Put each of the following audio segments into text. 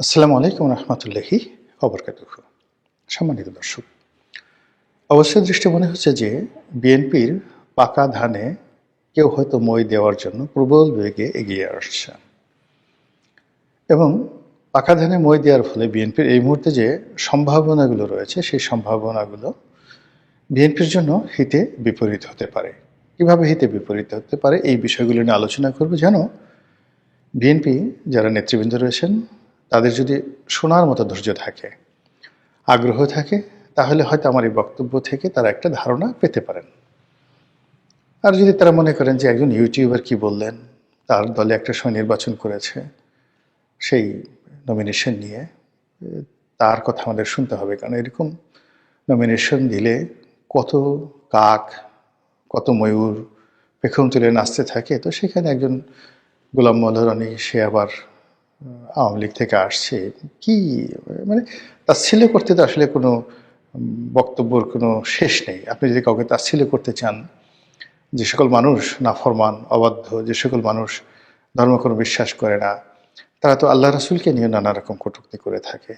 আসসালামু আলাইকুম রহমতুল্লাহি ওবরকাতুহু। সম্মানিত দর্শক, অবশ্যই দৃষ্টি মনে হচ্ছে যে বিএনপির পাকা ধানে কেউ হয়তো মই দেওয়ার জন্য প্রবল বেগে এগিয়ে আসছে এবং পাকা ধানে মই দেওয়ার ফলে বিএনপির এই মুহূর্তে যে সম্ভাবনাগুলো রয়েছে সেই সম্ভাবনাগুলো বিএনপির জন্য হিতে বিপরীত হতে পারে। কিভাবে হিতে বিপরীত হতে পারে এই বিষয়গুলো নিয়ে আলোচনা করব, যেন বিএনপি যারা নেতৃবৃন্দ রয়েছেন তাদের যদি শোনার মতো ধৈর্য থাকে, আগ্রহ থাকে, তাহলে হয়তো আমার এই বক্তব্য থেকে তারা একটা ধারণা পেতে পারেন। আর যদি তারা মনে করেন যে একজন ইউটিউবার কি বললেন, তার দলে একটা সময় নির্বাচন করেছে, সেই নমিনেশন নিয়ে তার কথা আমাদের শুনতে হবে, কারণ এরকম নমিনেশন দিলে কত কাক, কত ময়ূর পেখম তুলে নাচতে থাকে। তো সেখানে একজন গোলাম মোল্লা রনি, সে আবার আওয়ামী লীগ থেকে আসছে, কি মানে তাচ্ছিল্য করতে তো আসলে কোনো বক্তব্যর কোনো শেষ নেই। আপনি যদি কাউকে তাচ্ছিল্য করতে চান, যে সকল মানুষ নাফরমান, অবাধ্য, যে সকল মানুষ ধর্ম কোনো বিশ্বাস করে না, তারা তো আল্লাহ রাসূলকে নিয়ে নানা রকম কটূক্তি করে থাকে।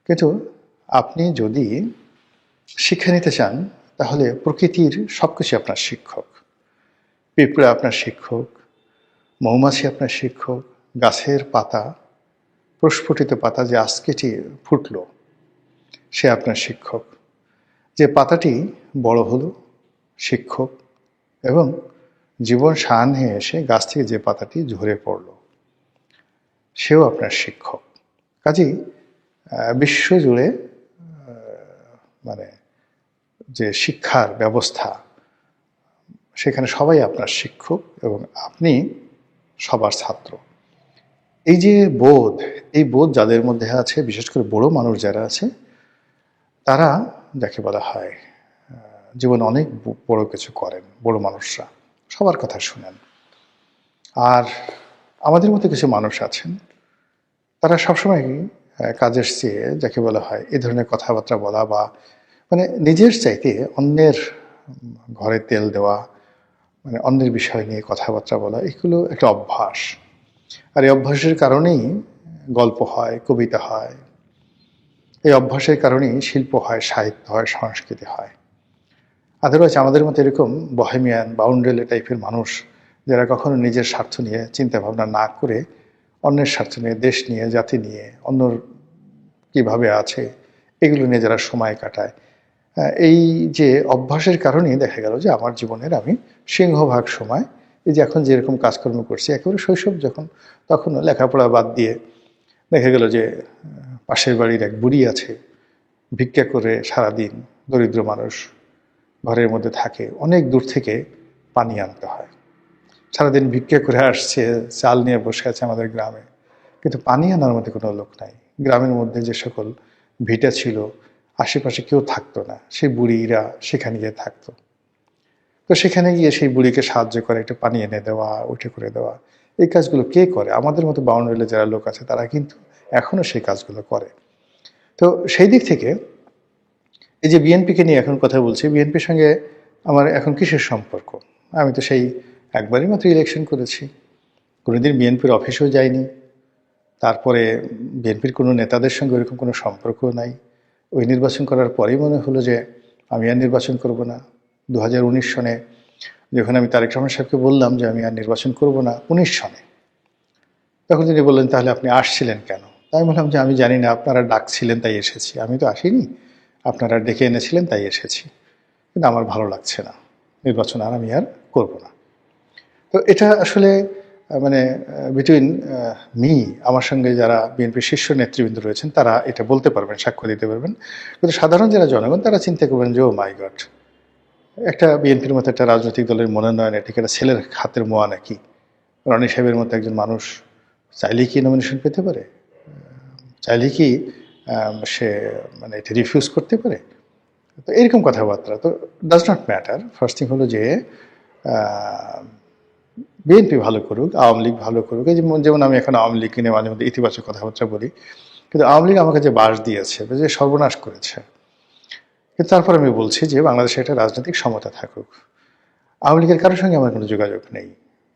কিন্তু আপনি যদি শিক্ষা নিতে চান, তাহলে প্রকৃতির সব কিছু আপনার শিক্ষক। পিঁপড়া আপনার শিক্ষক, মৌমাছি আপনার শিক্ষক, গাছের পাতা, প্রস্ফুটিত পাতা যে আজকেটি ফুটল, সে আপনার শিক্ষক। যে পাতাটি বড় হলো, শিক্ষক। এবং জীবন সায়াহ্নে এসে গাছ থেকে যে পাতাটি ঝরে পড়ল, সেও আপনার শিক্ষক। কাজেই বিশ্বজুড়ে মানে যে শিক্ষার ব্যবস্থা, সেখানে সবাই আপনার শিক্ষক এবং আপনি সবার ছাত্র। এই যে বোধ, এই বোধ যাদের মধ্যে আছে, বিশেষ করে বড় মানুষ যারা আছে, তারা যাকে বলা হয় জীবনে অনেক বড় কিছু করেন। বড় মানুষরা সবার কথা শুনেন। আর আমাদের মধ্যে কিছু মানুষ আছেন, তারা সবসময় কাজের চেয়ে, যাকে বলা হয় এ ধরনের কথাবার্তা বলা, বা মানে নিজের চাইতে অন্যের ঘরে তেল দেওয়া, মানে অন্যের বিষয় নিয়ে কথাবার্তা বলা, এগুলো একটা অভ্যাস। আর এই অভ্যাসের কারণেই গল্প হয়, কবিতা হয়। এই অভ্যাসের কারণেই শিল্প হয়, সাহিত্য হয়, সংস্কৃতি হয়। আদারওয়াইজ আমাদের মতো এরকম বহেমিয়ান, বাউন্ডারি টাইপের মানুষ, যারা কখনো নিজের স্বার্থ নিয়ে চিন্তা ভাবনা না করে অন্যের স্বার্থ নিয়ে, দেশ নিয়ে, জাতি নিয়ে, অন্যর কীভাবে আছে এগুলো নিয়ে যারা সময় কাটায়, এই যে অভ্যাসের কারণেই দেখা গেল যে আমার জীবনের আমি সিংহভাগ সময়, এই যে এখন যেরকম কাজকর্ম করছি, একেবারে শৈশব যখন, তখনও লেখাপড়া বাদ দিয়ে দেখা গেল যে পাশের বাড়ির এক বুড়ি আছে, ভিক্ষা করে সারাদিন, দরিদ্র মানুষ, ঘরের মধ্যে থাকে, অনেক দূর থেকে পানি আনতে হয়। সারাদিন ভিক্ষা করে আসছে, চাল নিয়ে বসে আছে আমাদের গ্রামে, কিন্তু পানি আনার মধ্যে কোনো লোক নাই। গ্রামের মধ্যে যে সকল ভিটা ছিল, আশেপাশে কেউ থাকতো না, সেই বুড়িরা সেখানে গিয়ে থাকতো। তো সেখানে গিয়ে সেই বুড়িকে সাহায্য করে, একটু পানি এনে দেওয়া, উঠে করে দেওয়া, এই কাজগুলো কে করে? আমাদের মতো বাউন্ডারিতে যারা লোক আছে তারা কিন্তু এখনও সেই কাজগুলো করে। তো সেই দিক থেকে এই যে বিএনপিকে নিয়ে এখন কথা বলছি, বিএনপির সঙ্গে আমার এখন কিসের সম্পর্ক? আমি তো সেই একবারই মাত্র ইলেকশন করেছি, কোনোদিন বিএনপির অফিসেও যাইনি। তারপরে বিএনপির কোনো নেতাদের সঙ্গে ওরকম কোনো সম্পর্ক নাই। ওই নির্বাচন করার পরেই মনে হলো যে আমি আর নির্বাচন করব না। 2019 সনে যখন আমি তারেক রহমান সাহেবকে বললাম যে আমি আর নির্বাচন করব না, 19 সনে, তখন তিনি বললেন তাহলে আপনি আসছিলেন কেন? তাই বললাম যে আমি জানি না, আপনারা ডাকছিলেন তাই এসেছি, আমি তো আসিনি, আপনারা ডেকে এনেছিলেন তাই এসেছি, কিন্তু আমার ভালো লাগছে না, নির্বাচন আর আমি আর করব না। তো এটা আসলে মানে বিটুইন মি, আমার সঙ্গে যারা বিএনপির শীর্ষ নেতৃবৃন্দ রয়েছেন তারা এটা বলতে পারবেন, সাক্ষ্য দিতে পারবেন। কিন্তু সাধারণ যারা জনগণ, তারা চিন্তা করবেন যে ও মাই গড, একটা বিএনপির মতো একটা রাজনৈতিক দলের মনোনয়ন, এটাকে একটা ছেলের হাতের মোয়া নাকি? রনি সাহেবের মতো একজন মানুষ চাইলেই কি নমিনেশন পেতে পারে? চাইলেই কি সে মানে এটা রিফিউজ করতে পারে? তো এরকম কথাবার্তা তো does not matter. First thing হলো যে বিএনপি ভালো করুক, আওয়ামী লীগ ভালো করুক। এই যেমন আমি এখন আওয়ামী লীগকে নিয়ে মাঝে মধ্যে ইতিবাচক কথাবার্তা বলি, কিন্তু আওয়ামী লীগ আমাকে যে বাস দিয়েছে, যে সর্বনাশ করেছে, কিন্তু তারপর আমি বলছি যে বাংলাদেশে একটা রাজনৈতিক সমতা থাকুক। আওয়ামী লীগের কারোর সঙ্গে আমার কোনো যোগাযোগ নেই,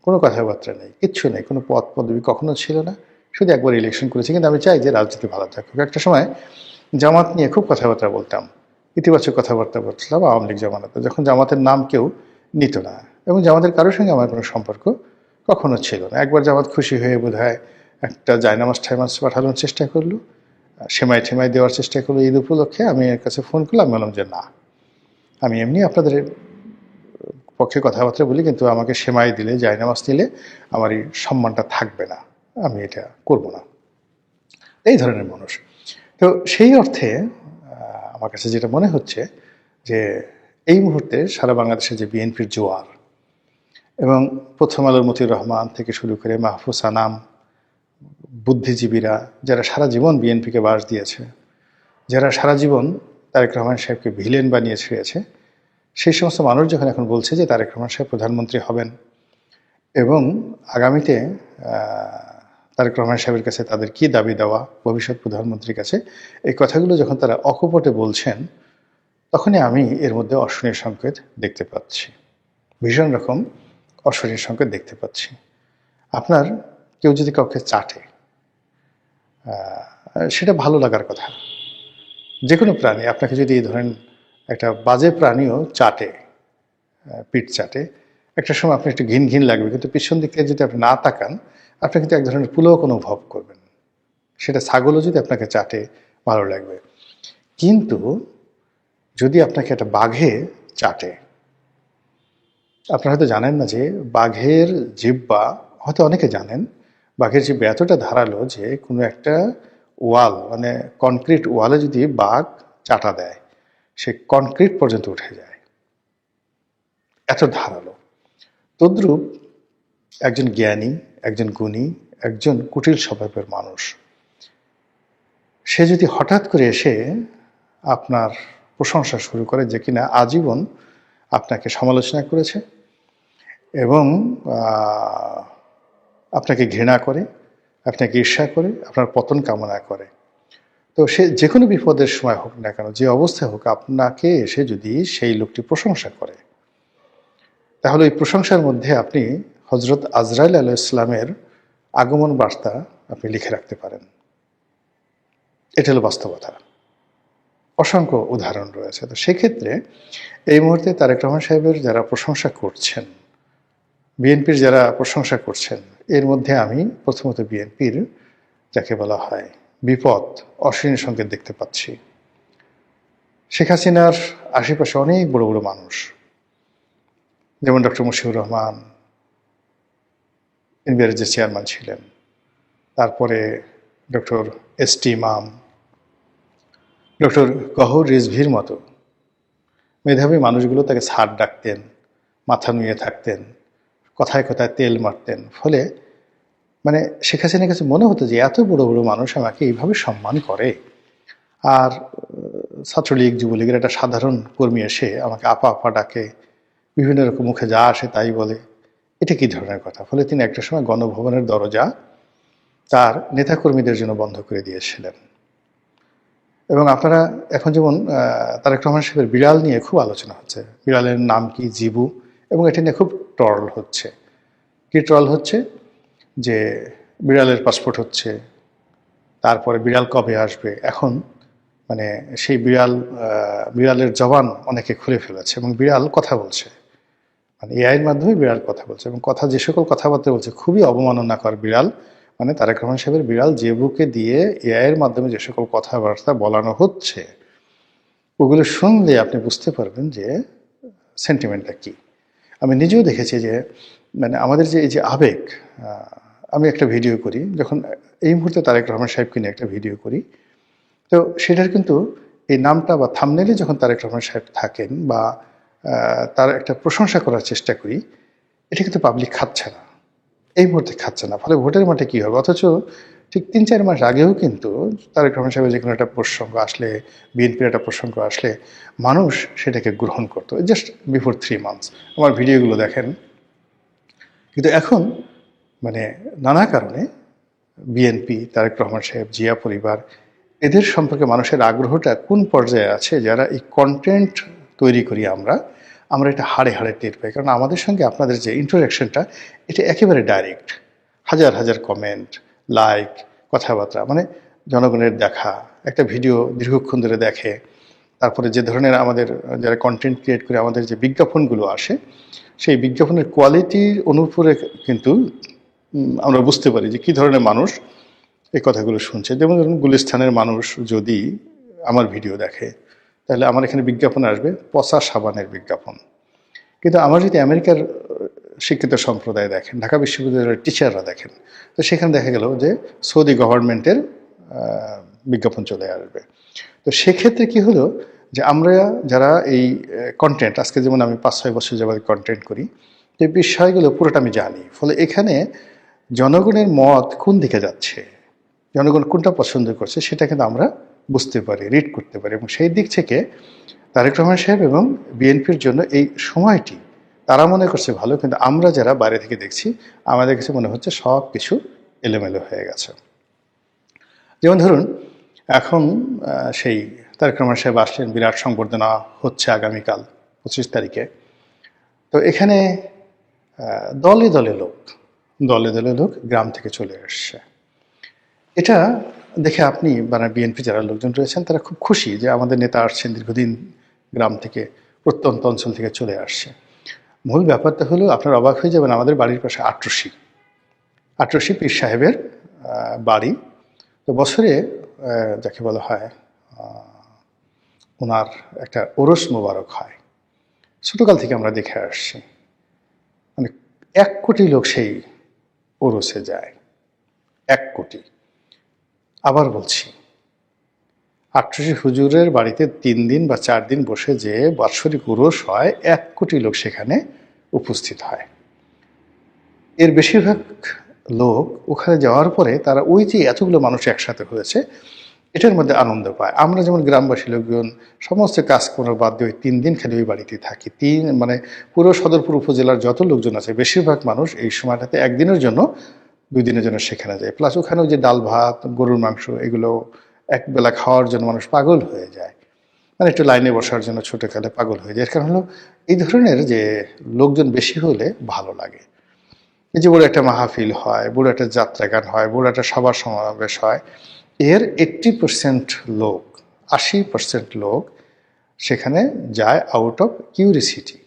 কোনো কথাবার্তা নেই, কিচ্ছু নেই, কোনো পদ পদবি কখনো ছিল না, শুধু একবার ইলেকশন করেছি, কিন্তু আমি চাই যে রাজনীতি ভালো থাকুক। একটা সময় জামাত নিয়ে খুব কথাবার্তা বলতাম, ইতিবাচক কথাবার্তা বলছিলাম আওয়ামী লীগ জামানাতে, যখন জামাতের নাম কেউ নিত না, এবং জামাতের কারোর সঙ্গে আমার কোনো সম্পর্ক কখনো ছিল না। একবার জামাত খুশি হয়ে বোধহয় একটা জায়নামাজ ঠাইমাজ পাঠানোর চেষ্টা করলো, সেমাই ঠেমাই দেওয়ার চেষ্টা করলো ঈদ উপলক্ষে। আমি এর কাছে ফোন করলাম, বললাম যে না, আমি এমনি আপনাদের পক্ষে কথাবার্তা বলি, কিন্তু আমাকে সেমাই দিলে জায়নামাজ দিলে আমার এই সম্মানটা থাকবে না, আমি এটা করব না। এই ধরনের মানুষ। তো সেই অর্থে আমার কাছে যেটা মনে হচ্ছে যে এই মুহূর্তে সারা বাংলাদেশে যে বিএনপির জোয়ার, এবং প্রথম আলোর মতিউর রহমান থেকে শুরু করে মাহফুজ আনাম, বুদ্ধিজীবীরা যারা সারা জীবন বিএনপিকে বাস দিয়েছে, যারা সারা জীবন তারেক রহমান সাহেবকে ভিলেন বানিয়ে ছেড়েছে, সেই সমস্ত মানুষ যখন এখন বলছে যে তারেক রহমান সাহেব প্রধানমন্ত্রী হবেন এবং আগামীতে তারেক রহমান সাহেবের কাছে তাদের কি দাবি দেওয়া ভবিষ্যৎ প্রধানমন্ত্রীর কাছে, এই কথাগুলো যখন তারা অকপটে বলছেন, তখনই আমি এর মধ্যে অশনির সংকেত দেখতে পাচ্ছি, ভীষণ রকম অশনির সংকেত দেখতে পাচ্ছি। আপনার কেউ যদি কাউকে চাটে, সেটা ভালো লাগার কথা। যে কোনো প্রাণী আপনাকে যদি ধরেন একটা বাজে প্রাণীও চাটে, পিঠ চাটে, একটা সময় আপনি একটু ঘিন ঘিন লাগবে, কিন্তু পিছন দিক থেকে যদি আপনি না তাকান, আপনি কিন্তু এক ধরনের পুলক অনুভব করবেন। সেটা ছাগলও যদি আপনাকে চাটে, ভালো লাগবে। কিন্তু যদি আপনাকে একটা বাঘে চাটে, আপনারা হয়তো জানেন না যে বাঘের জিহ্বা, হয়তো অনেকে জানেন, বাঘের জিহ্বা এতটা ধারালো যে কোনো একটা ওয়াল, মানে কনক্রিট ওয়ালে যদি বাঘ চাটা দেয়, সে কনক্রিট পর্যন্ত উঠে যায়, এত ধারালো। তদ্রূপ একজন জ্ঞানী, একজন গুণী, একজন কুটিল স্বভাবের মানুষ, সে যদি হঠাৎ করে এসে আপনার প্রশংসা শুরু করে যে কিনা আজীবন আপনাকে সমালোচনা করেছে এবং আপনাকে ঘৃণা করে, আপনাকে ঈর্ষা করে, আপনার পতন কামনা করে, তো সে যে কোনো বিপদের সময় হোক না কেন, যে অবস্থায় হোক, আপনাকে এসে যদি সেই লোকটি প্রশংসা করে, তাহলে ওই প্রশংসার মধ্যে আপনি হজরত আজরাইল আলাইহিস সালামের আগমন বার্তা আপনি লিখে রাখতে পারেন। এটা হলো বাস্তবতা। অসংখ্য উদাহরণ রয়েছে। তো সেক্ষেত্রে এই মুহূর্তে তারেক রহমান সাহেবের যারা প্রশংসা করছেন, বিএনপির যারা প্রশংসা করছেন, এর মধ্যে আমি প্রথমত বিএনপির যাকে বলা হয় বিপদ, অশনি সংকেত দেখতে পাচ্ছি। শেখ হাসিনার আশেপাশে অনেক বড় বড় মানুষ, যেমন ডক্টর মুশিবুর রহমান এনবিআর যে চেয়ারম্যান ছিলেন, তারপরে ডক্টর এস.টি. ইমাম, ডক্টর গহর রিজভির মতো মেধাবী মানুষগুলো তাকে স্যার ডাকতেন, মাথা নুয়ে থাকতেন, কথায় কথায় তেল মারতেন। ফলে মানে শেখ হাসিনার কাছে মনে হতো যে এত বড় বড় মানুষ আমাকে এইভাবে সম্মান করে, আর ছাত্রলীগ যুবলীগের একটা সাধারণ কর্মী এসে আমাকে আপা আপা ডাকে, বিভিন্ন রকম মুখে যা আসে তাই বলে, এটা কি ধরনের কথা। ফলে তিনি একটা সময় গণভবনের দরজা তার নেতাকর্মীদের জন্য বন্ধ করে দিয়েছিলেন। এবং আপনারা এখন যেমন তারেক রহমান সাহেবের বিড়াল নিয়ে খুব আলোচনা হচ্ছে, বিড়ালের নাম কি, জিবু, এবং এটা নিয়ে খুব ট্রল হচ্ছে। কি ট্রল হচ্ছে? যে বিড়ালের পাসপোর্ট হচ্ছে, তারপরে বিড়াল কবে আসবে। এখন মানে সেই বিড়ালের জবান অনেকে খুলে ফেলেছে এবং বিড়াল কথা বলছে, মানে এআইয়ের মাধ্যমে বিড়াল কথা বলছে, এবং কথা যে সকল কথাবার্তা বলছে খুবই অবমাননাকর। বিড়াল মানে তারেক রহমান সাহেবের বিড়াল জেবুকে দিয়ে এআইয়ের মাধ্যমে যে সকল কথাবার্তা বলানো হচ্ছে, ওগুলো শুনলে আপনি বুঝতে পারবেন যে সেন্টিমেন্টটা কি। আমি নিজেও দেখেছি যে মানে আমাদের যে এই যে আবেগ, আমি একটা ভিডিও করি যখন, এই মুহূর্তে তারেক রহমান সাহেবকে নিয়ে একটা ভিডিও করি, তো সেটার কিন্তু এই নামটা বা থাম্বনেইলে যখন তারেক রহমান সাহেব থাকেন বা তার একটা প্রশংসা করার চেষ্টা করি, এটা কিন্তু পাবলিক খাচ্ছে না, এই মুহূর্তে খাচ্ছে না। ফলে ভোটের মাঠে কী হবে? অথচ ঠিক ৩-৪ মাস আগেও কিন্তু তারেক রহমান সাহেবের যে কোনো একটা প্রসঙ্গ আসলে, বিএনপির একটা প্রসঙ্গ আসলে, মানুষ সেটাকে গ্রহণ করতো, জাস্ট বিফোর 3 মান্থস। আমার ভিডিওগুলো দেখেন। কিন্তু এখন মানে নানা কারণে বিএনপি, তারেক রহমান সাহেব, জিয়া পরিবার, এদের সম্পর্কে মানুষের আগ্রহটা কোন পর্যায়ে আছে, যারা এই কন্টেন্ট তৈরি করি আমরা এটা হাড়ে হাড়ে টের পাই। কারণ আমাদের সঙ্গে আপনাদের যে ইন্টারাকশনটা, এটা একেবারে ডাইরেক্ট। হাজার হাজার কমেন্ট, লাইক, কথাবার্তা, মানে জনগণের দেখা, একটা ভিডিও দীর্ঘক্ষণ ধরে দেখে, তারপরে যে ধরনের আমাদের যারা কন্টেন্ট ক্রিয়েট করে আমাদের যে বিজ্ঞাপনগুলো আসে, সেই বিজ্ঞাপনের কোয়ালিটির অনুপুরে কিন্তু আমরা বুঝতে পারি যে কী ধরনের মানুষ এই কথাগুলো শুনছে। যেমন ধরুন, গুলিস্তানের মানুষ যদি আমার ভিডিও দেখে, তাহলে আমার এখানে বিজ্ঞাপন আসবে পচা সাবানের বিজ্ঞাপন। কিন্তু আমার যদি আমেরিকার শিক্ষিত সম্প্রদায় দেখেন, ঢাকা বিশ্ববিদ্যালয়ের টিচাররা দেখেন, তো সেখানে দেখা গেল যে সৌদি গভর্নমেন্টের বিজ্ঞাপন চলে আসবে। তো সেক্ষেত্রে কি হলো যে আমরা যারা এই কন্টেন্ট, আজকে যেমন আমি 5-6 বছর যাবত কন্টেন্ট করি, এই বিষয়গুলো পুরোটা আমি জানি। ফলে এখানে জনগণের মত কোন দিকে যাচ্ছে, জনগণ কোনটা পছন্দ করছে, সেটা কিন্তু আমরা বুঝতে পারি, রিড করতে পারি। এবং সেই দিক থেকে তারেক রহমান সাহেব এবং বিএনপির জন্য এই সময়টি তারা মনে করছে ভালো, কিন্তু আমরা যারা বাইরে থেকে দেখছি আমাদের কাছে মনে হচ্ছে সব কিছু এলোমেলো হয়ে গেছে। যেমন ধরুন, এখন সেই তারেক রহমান সাহেব আসলেন, বিরাট সংবর্ধনা হচ্ছে আগামীকাল 25 তারিখে। তো এখানে দলে দলে লোক গ্রাম থেকে চলে আসছে। এটা দেখে আপনি মানে বিএনপি যারা লোকজন রয়েছেন তারা খুব খুশি যে আমাদের নেতা আসছেন, দীর্ঘদিন গ্রাম থেকে, প্রত্যন্ত অঞ্চল থেকে চলে আসছে। মূল ব্যাপারটা হলো, আপনার অবাক হয়ে যাবেন, আমাদের বাড়ির পাশে আটরশি পীর সাহেবের বাড়ি। তো বছরে যাকে বলা হয় ওনার একটা ওরস মোবারক হয়, ছোটকাল থেকে আমরা দেখে আসছি। মানে 1 কোটি লোক সেই ওরসে যায়, 1 কোটি। আবার বলছি, আটরশি হুজুরের বাড়িতে 3 দিন বা 4 দিন বসে যে বাৎসরিক উরস হয়, 1 কোটি লোক সেখানে উপস্থিত হয়। এর বেশিরভাগ লোক ওখানে যাওয়ার পরে তারা ওই যে এতগুলো মানুষ একসাথে হয়েছে এটার মধ্যে আনন্দ পায়। আমরা যেমন গ্রামবাসী লোকজন সমস্ত কাজকর্ম বাদ দিয়ে ওই 3 দিন খালি ওই বাড়িতে থাকি। মানে পুরো সদরপুর উপজেলার যত লোকজন আছে বেশিরভাগ মানুষ এই সময়টাতে 1 দিনের জন্য 2 দিনের জন্য সেখানে যায়। প্লাস ওখানে ওই যে ডাল ভাত, গরুর মাংস, এগুলো একবেলা খাওয়ার জন্য মানুষ পাগল হয়ে যায়। মানে একটু লাইনে বসার জন্য ছোটোকালে পাগল হয়ে যায়। এর কারণ হলো এই ধরনের যে লোকজন বেশি হলে ভালো লাগে। এই যে বড় একটা মাহফিল হয়, বড় একটা যাত্রা গান হয়, বড় একটা সভা সমাবেশ হয়, এর 80% লোক, 80% লোক সেখানে যায় আউট অফ কিউরিসিটি,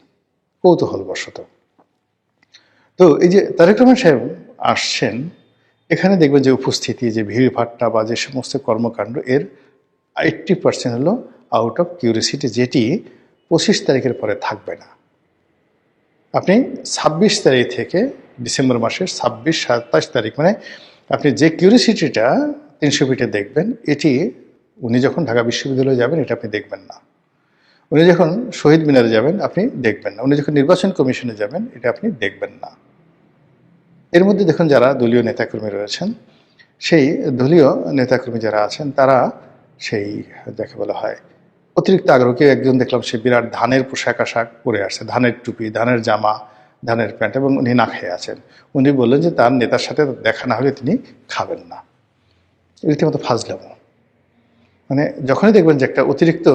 কৌতূহলবশত। তো এই যে তারেক রহমান সাহেব আসছেন, এখানে দেখবেন যে উপস্থিতি, যে ভিড়ভাট্টা বা যে সমস্ত কর্মকাণ্ড, এর 80% হলো আউট অফ কিউরিসিটি, যেটি 25 তারিখের পরে থাকবে না। আপনি 26 তারিখ থেকে ডিসেম্বর মাসের 26-27 তারিখ, মানে আপনি যে কিউরিসিটিটা 300 ফিটে দেখবেন, এটি উনি যখন ঢাকা বিশ্ববিদ্যালয়ে যাবেন এটা আপনি দেখবেন না। উনি যখন শহীদ মিনারে যাবেন আপনি দেখবেন না। উনি যখন নির্বাচন কমিশনে যাবেন এটা আপনি দেখবেন না। এর মধ্যে দেখুন যারা দলীয় নেতাকর্মী রয়েছেন, সেই দলীয় নেতাকর্মী যারা আছেন তারা সেই যাকে বলা হয় অতিরিক্ত আগ্রহ। কেউ একজন দেখলাম সে বিরাট ধানের পোশাক আশাক পরে আসছে, ধানের টুপি, ধানের জামা, ধানের প্যান্ট, এবং উনি না খেয়ে আছেন। উনি বললেন যে তার নেতার সাথে দেখা না হলে তিনি খাবেন না। রীতিমতো ফাজলামো। মানে যখনই দেখবেন যে একটা অতিরিক্ত,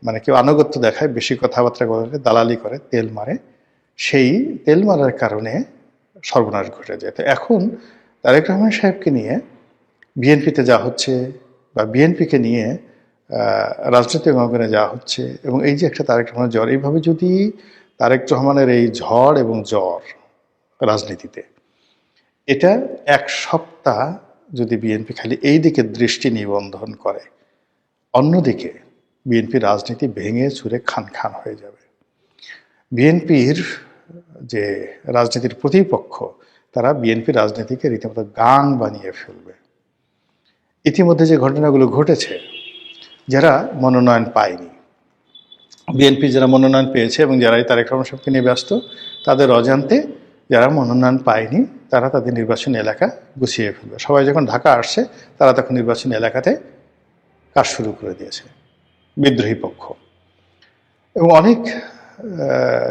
মানে কেউ আনুগত্য দেখায়, বেশি কথাবার্তা বলে, দালালি করে, তেল মারে, সেই তেল মারার কারণে সর্বনাশ ঘটে যায়। তো এখন তারেক রহমান সাহেবকে নিয়ে বিএনপিতে যা হচ্ছে, বা বিএনপিকে নিয়ে রাজনৈতিক অঙ্গনে যাওয়া হচ্ছে, এবং এই যে একটা তারেক রহমানের জ্বর, এইভাবে যদি তারেক রহমানের এই ঝড় এবং জ্বর রাজনীতিতে, এটা 1 সপ্তাহ যদি বিএনপি খালি এই দিকে দৃষ্টি নিবন্ধন করে, অন্যদিকে বিএনপির রাজনীতি ভেঙে চুরে খান খান হয়ে যাবে। বিএনপির যে রাজনীতির প্রতিপক্ষ, তারা বিএনপি রাজনীতিকে রীতিমতো গান বানিয়ে ফেলবে। ইতিমধ্যে যে ঘটনাগুলো ঘটেছে, যারা মনোনয়ন পায়নি, বিএনপি যারা মনোনয়ন পেয়েছে এবং যারা এই তারেক রহমান সাহেবকে নিয়ে ব্যস্ত, তাদের অজান্তে যারা মনোনয়ন পায়নি তারা তাদের নির্বাচনী এলাকা গুছিয়ে ফেলবে। সবাই যখন ঢাকা আসছে তারা তখন নির্বাচনী এলাকাতে কাজ শুরু করে দিয়েছে বিদ্রোহী পক্ষ। এবং অনেক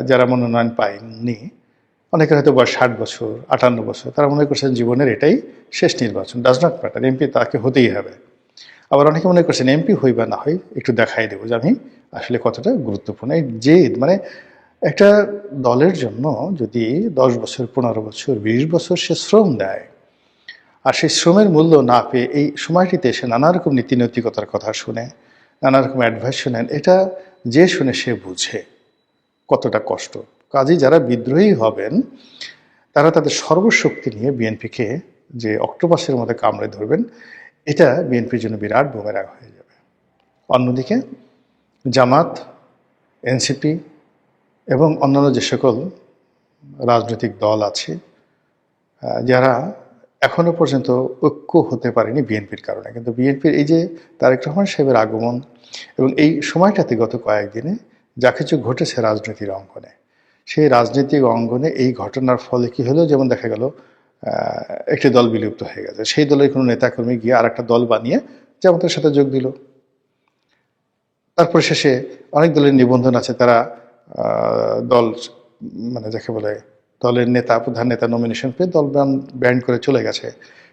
যারা মনোনয়ন পায়নি, অনেকের হয়তো বয়স 60 বছর, 58 বছর, তারা মনে করছেন জীবনের এটাই শেষ নির্বাচন, ডাজ নট ম্যাটার, এমপি তাকে হতেই হবে। আবার অনেকে মনে করছেন এমপি হই বা না হই একটু দেখাই দেবো যে আমি আসলে কতটা গুরুত্বপূর্ণ। এই জেদ, মানে একটা দলের জন্য যদি 10 বছর, 15 বছর, 20 বছর সে শ্রম দেয়, আর সেই শ্রমের মূল্য না পেয়ে এই সময়টিতে এসে নানা রকম নীতিনৈতিকতার কথা শুনে, নানা রকম অ্যাডভাইস শুনেন, এটা যে শুনে সে বুঝে কতটা কষ্ট। কাজেই যারা বিদ্রোহী হবেন তারা তাদের সর্বশক্তি নিয়ে বিএনপিকে যে অক্টোপাসের মধ্যে কামড়ে ধরবেন, এটা বিএনপির জন্য বিরাট বুমেরাং হয়ে যাবে। অন্যদিকে জামাত, এনসিপি এবং অন্যান্য যে সকল রাজনৈতিক দল আছে যারা এখনো পর্যন্ত ঐক্য হতে পারেনি বিএনপির কারণে, কিন্তু বিএনপির এই যে তারেক রহমান সাহেবের আগমন এবং এই সময়টাতে গত কয়েকদিনে যা কিছু ঘটেছে রাজনীতির অঙ্গনে, সেই রাজনৈতিক অঙ্গনে এই ঘটনার ফলে কি হলো, যেমন দেখা গেল একটি দল বিলুপ্ত হয়ে গেছে, সেই দলের কোনো নেতাকর্মী গিয়ে আর একটা দল বানিয়ে জামাতের সাথে যোগ দিল। তারপর শেষে অনেক দলের নিবন্ধন আছে, তারা দল মানে যাকে বলে দলের নেতা, প্রধান নেতা নমিনেশন পেয়ে দল ব্যান্ড করে চলে গেছে।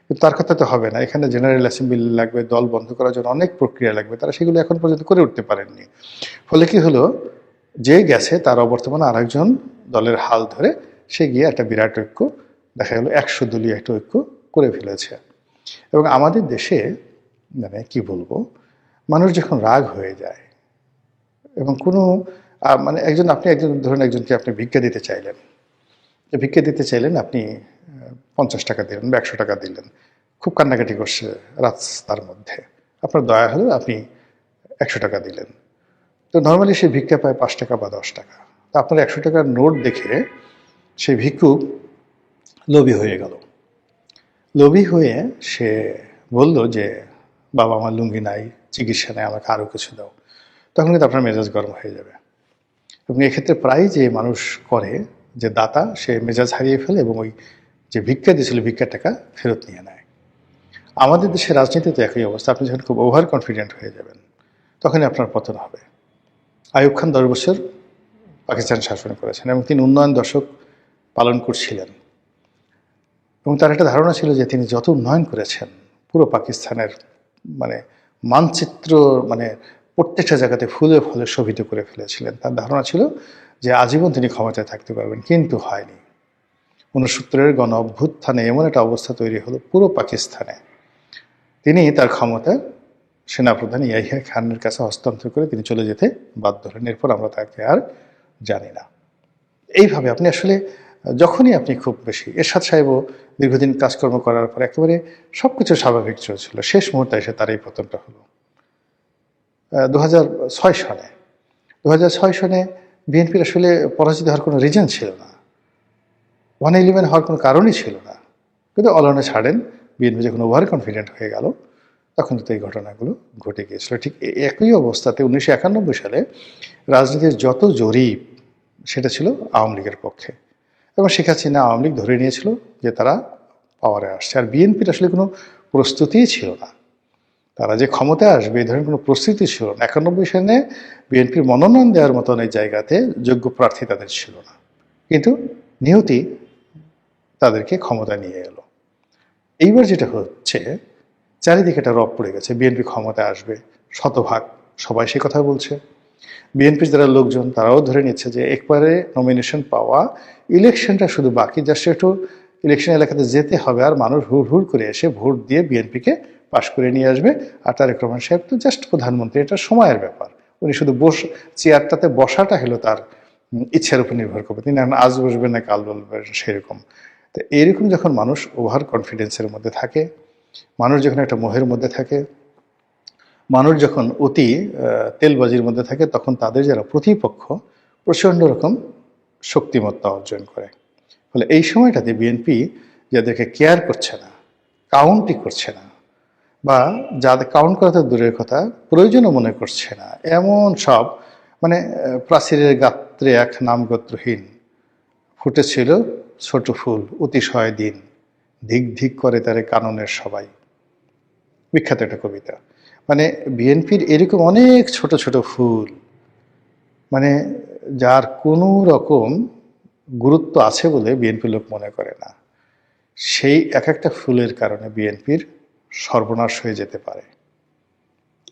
কিন্তু তার কথা তো হবে না, এখানে জেনারেল অ্যাসেম্বলি লাগবে, দল বন্ধ করার জন্য অনেক প্রক্রিয়া লাগবে, তারা সেগুলো এখন পর্যন্ত করে উঠতে পারেননি। ফলে কি হলো, যে গেছে তার অবর্তমানে আরেকজন দলের হাল ধরে সে গিয়ে একটা বিরাট ঐক্য, দেখা গেল 100 দলীয় একটা ঐক্য করে ফেলেছে। এবং আমাদের দেশে মানে কি বলবো, মানুষ যখন রাগ হয়ে যায় এবং কোনো মানে আপনি একজন ধরুন একজনকে আপনি ভিক্ষা দিতে চাইলেন, আপনি 50 টাকা দিলেন বা 100 টাকা দিলেন, খুব কান্নাকাটি করছে রাস্তার মধ্যে, আপনার দয়া হলো আপনি 100 টাকা দিলেন। তো নর্মালি সে ভিক্ষা পায় 5 টাকা বা 10 টাকা। তো আপনার 100 টাকার নোট দেখে সেই ভিক্ষুক লোভী হয়ে গেল। লোভী হয়ে সে বলল যে বাবা আমার লুঙ্গি নাই, চিকিৎসা নেই, আমাকে আরও কিছু দাও। তখন কিন্তু আপনার মেজাজ গরম হয়ে যাবে। এবং এক্ষেত্রে প্রায় যে মানুষ করে, যে দাতা, সে মেজাজ হারিয়ে ফেলে এবং ওই যে ভিক্ষা দিয়েছিল ভিক্ষার টাকা ফেরত নিয়ে নেয়। আমাদের দেশের রাজনীতিতে একই অবস্থা। আপনি যখন খুব ওভার কনফিডেন্ট হয়ে যাবেন তখনই আপনার পতন হবে। আইয়ুব খান 10 বছর পাকিস্তান শাসন করেছেন এবং তিনি উন্নয়ন দশক পালন করছিলেন এবং তার একটা ধারণা ছিল যে তিনি যত উন্নয়ন করেছেন পুরো পাকিস্তানের মানে মানচিত্র মানে প্রত্যেকটা জায়গাতে ফুলে ফুলে শোভিত করে ফেলেছিলেন। তার ধারণা ছিল যে আজীবন তিনি ক্ষমতায় থাকতে পারবেন, কিন্তু হয়নি। 69-এর গণ অভ্যুত্থানে এমন একটা অবস্থা তৈরি হলো পুরো পাকিস্তানে, তিনি তার ক্ষমতা সেনাপ্রধান ইয়াহিয়া খানের কাছে হস্তান্তর করে তিনি চলে যেতে বাধ্য হলেন। এরপর আমরা তাকে আর জানি না। এইভাবে আপনি আসলে যখনই আপনি খুব বেশি, এরশাদ সাহেবও দীর্ঘদিন কাজকর্ম করার পর একেবারে সব কিছু স্বাভাবিক চলছিল, শেষ মুহূর্তে এসে তার এই পতনটা হলো 2006 সনে। 2006 সনে বিএনপির আসলে পরাজিত হওয়ার কোনো রিজন ছিল না, 111 হওয়ার কোনো কারণই ছিল না। কিন্তু অলনে ছাড়েন, বিএনপি যখন ওভার কনফিডেন্ট হয়ে গেল তখন তো এই ঘটনাগুলো ঘটে গিয়েছিল। ঠিক একই অবস্থাতে 1991 সালে রাজনীতির যত জরিপ সেটা ছিল আওয়ামী লীগের পক্ষে, এবং শেখ হাসিনা আওয়ামী লীগ ধরে নিয়েছিল যে তারা পাওয়ারে আসছে। আর বিএনপির আসলে কোনো প্রস্তুতিই ছিল না, তারা যে ক্ষমতায় আসবে এই ধরনের কোনো প্রস্তুতি ছিল না। 91 সালে বিএনপির মনোনয়ন দেওয়ার মতন এই জায়গাতে যোগ্য প্রার্থী তাদের ছিল না, কিন্তু নিয়তি তাদেরকে ক্ষমতা নিয়ে এলো। এইবার যেটা হচ্ছে, চারিদিকে একটা রব পড়ে গেছে, বিএনপি ক্ষমতায় আসবে শতভাগ, সবাই সে কথা বলছে। বিএনপির যারা লোকজন তারাও ধরে নিচ্ছে যে একবারে নমিনেশন পাওয়া, ইলেকশনটা শুধু বাকি, জাস্ট একটু ইলেকশন এলাকাতে যেতে হবে আর মানুষ হুড় হুড় করে এসে ভোট দিয়ে বিএনপিকে পাশ করে নিয়ে আসবে। আর তারেক রহমান সাহেব তো জাস্ট প্রধানমন্ত্রী, এটা সময়ের ব্যাপার, উনি শুধু চেয়ারটাতে বসাটা হলো তার ইচ্ছার উপর নির্ভর করবে, তিনি আজ বসবেন না কাল বলবেন সেরকম। তো এরকম যখন মানুষ ওভার কনফিডেন্সের মধ্যে থাকে, মানুষ যখন একটা মোহের মধ্যে থাকে, মানুষ যখন অতি তেলবাজির মধ্যে থাকে, তখন তাদের যারা প্রতিপক্ষ প্রচণ্ড রকম শক্তিমত্তা অর্জন করে। ফলে এই সময়টাতে বিএনপি যাদেরকে কেয়ার করছে না, কাউন্টই করছে না, বা যাদের কাউন্ট করা তো দূরের কথা প্রয়োজনও মনে করছে না, এমন সব মানে প্রাচীরের গাত্রে এক নামগোত্রহীন ফুটেছিল ছোট ফুল অতিশয় দিন, ধিক ধিক করে তারে কাননের সবাই, বিখ্যাত একটা কবিতা। মানে বিএনপির এরকম অনেক ছোট ছোট ফুল, মানে যার কোনো রকম গুরুত্ব আছে বলে বিএনপির লোক মনে করে না, সেই এক একটা ফুলের কারণে বিএনপির সর্বনাশ হয়ে যেতে পারে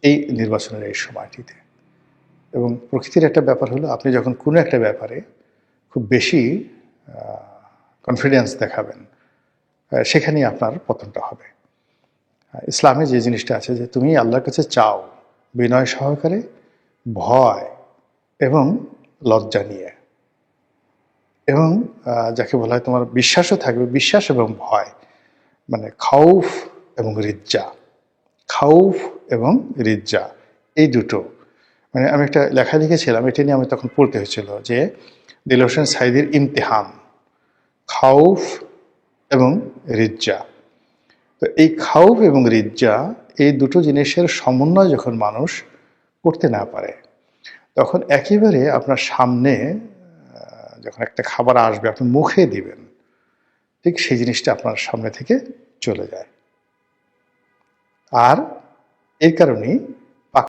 এই নির্বাচনের এই সময়টিতে। এবং প্রকৃতির একটা ব্যাপার হলো, আপনি যখন কোনো একটা ব্যাপারে খুব বেশি কনফিডেন্স দেখাবেন, সেখানেই আপনার পতনটা হবে। ইসলামে যে জিনিসটা আছে যে তুমি আল্লাহর কাছে চাও বিনয় সহকারে, ভয় এবং লজ্জা নিয়ে, এবং যাকে বলা হয় তোমার বিশ্বাসও থাকবে, বিশ্বাস এবং ভয়, মানে খাউফ এবং রিজ্জা। খাউফ এবং রিজ্জা এই দুটো, মানে আমি একটা লেখা লিখেছিলাম, এটা নিয়ে আমি তখন পড়তে হয়েছিল যে দিল হোসেন সাইদির ইমতিহান, খাউফ এবং রিজ্জা। তো এই খাউফ এবং রিজ্জা এই দুটো জিনিসের সমন্বয় যখন মানুষ করতে না পারে, তখন একেবারে আপনার সামনে যখন একটা খাবার আসবে আপনি মুখে দিবেন, ঠিক সেই জিনিসটা আপনার সামনে থেকে চলে যায়। আর এর কারণেই